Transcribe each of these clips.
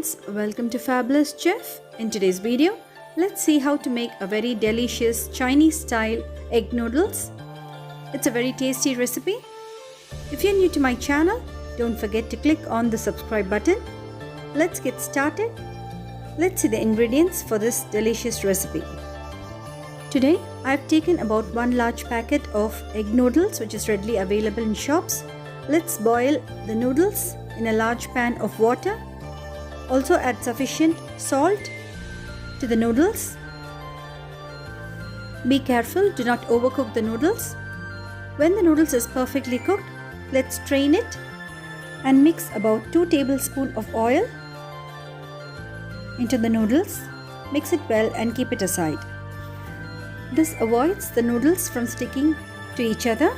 friends, welcome to Fabulous Chef. In today's video, let's see how to make a very delicious Chinese style egg noodles. It's a very tasty recipe. If you're new to my channel, don't forget to click on the subscribe button. Let's get started. Let's see the ingredients for this delicious recipe. Today, I've taken about 1 large packet of egg noodles which is readily available in shops. Let's boil the noodles in a large pan of water. Also add sufficient salt to the noodles. Be careful, do not overcook the noodles. When the noodles is perfectly cooked, let's strain it and mix about 2 tablespoons of oil into the noodles. Mix it well and keep it aside. This avoids the noodles from sticking to each other.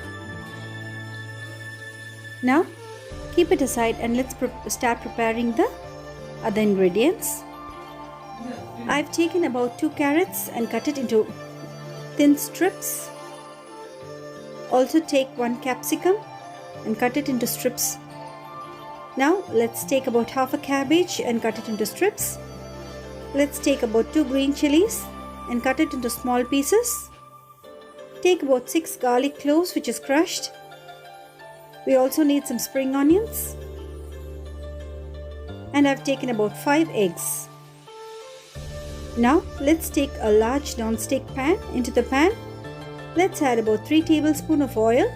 Now keep it aside and let's start preparing the other ingredients. I've taken about 2 carrots and cut it into thin strips. Also take 1 capsicum and cut it into strips. Now let's take about half a cabbage and cut it into strips. Let's take about 2 green chilies and cut it into small pieces. Take about 6 garlic cloves which is crushed. We also need some spring onions. And I've taken about 5 eggs. Now let's take a large non-stick pan. Into the pan, let's add about 3 tablespoons of oil.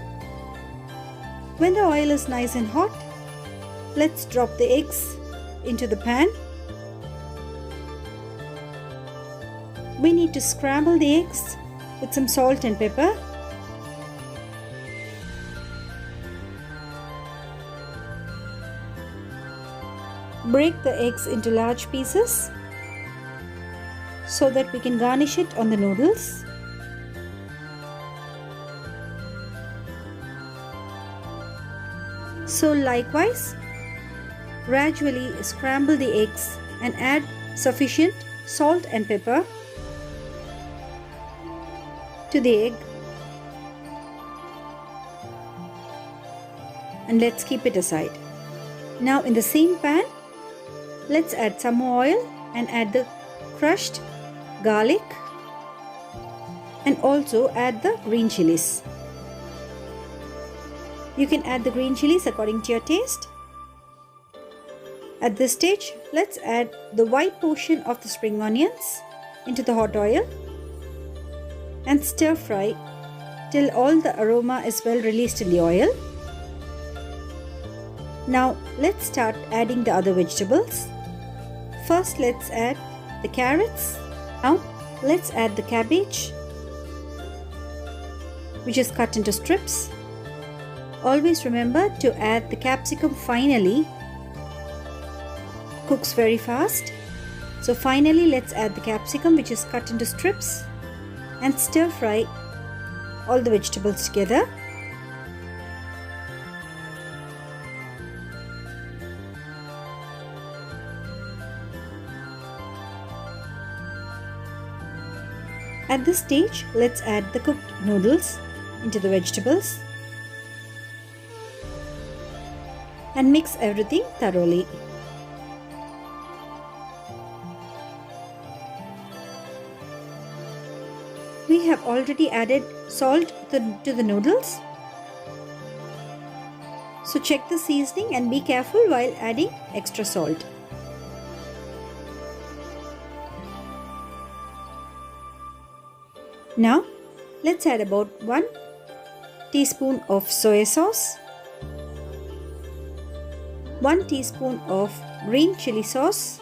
When the oil is nice and hot, let's drop the eggs into the pan. We need to scramble the eggs with some salt and pepper. Break the eggs into large pieces so that we can garnish it on the noodles. So likewise, gradually scramble the eggs and add sufficient salt and pepper to the egg. And let's keep it aside. Now in the same pan, let's add some more oil and add the crushed garlic and also add the green chilies. You can add the green chilies according to your taste. At this stage, let's add the white portion of the spring onions into the hot oil and stir fry till all the aroma is well released in the oil. Now let's start adding the other vegetables. First let's add the carrots. Now let's add the cabbage which is cut into strips. Always remember to add the capsicum finally. Cooks very fast. So finally let's add the capsicum which is cut into strips and stir fry all the vegetables together. At this stage, let's add the cooked noodles into the vegetables and mix everything thoroughly. We have already added salt to the noodles. So check the seasoning and be careful while adding extra salt. Now let's add about 1 teaspoon of soy sauce, 1 teaspoon of green chili sauce,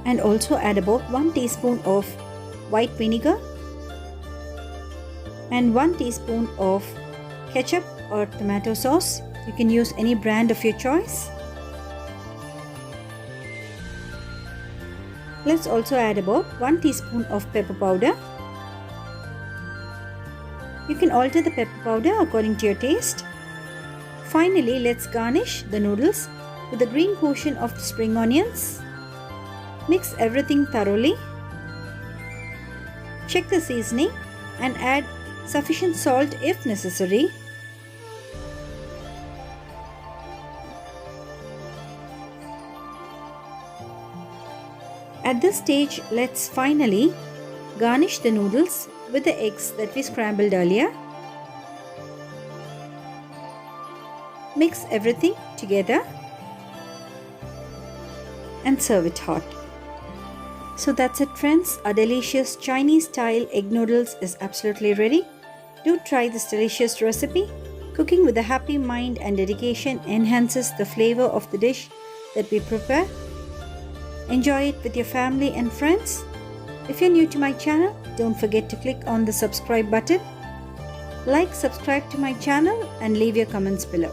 and also add about 1 teaspoon of white vinegar and 1 teaspoon of ketchup or tomato sauce. You can use any brand of your choice. Let's also add about 1 teaspoon of pepper powder. You can alter the pepper powder according to your taste. Finally, let's garnish the noodles with the green portion of the spring onions. Mix everything thoroughly. Check the seasoning and add sufficient salt if necessary. At this stage, let's finally garnish the noodles with the eggs that we scrambled earlier. Mix everything together and serve it hot. So that's it friends, our delicious Chinese style egg noodles is absolutely ready. Do try this delicious recipe. Cooking with a happy mind and dedication enhances the flavor of the dish that we prepare. Enjoy it with your family and friends. If you're new to my channel, don't forget to click on the subscribe button. Like, subscribe to my channel and leave your comments below.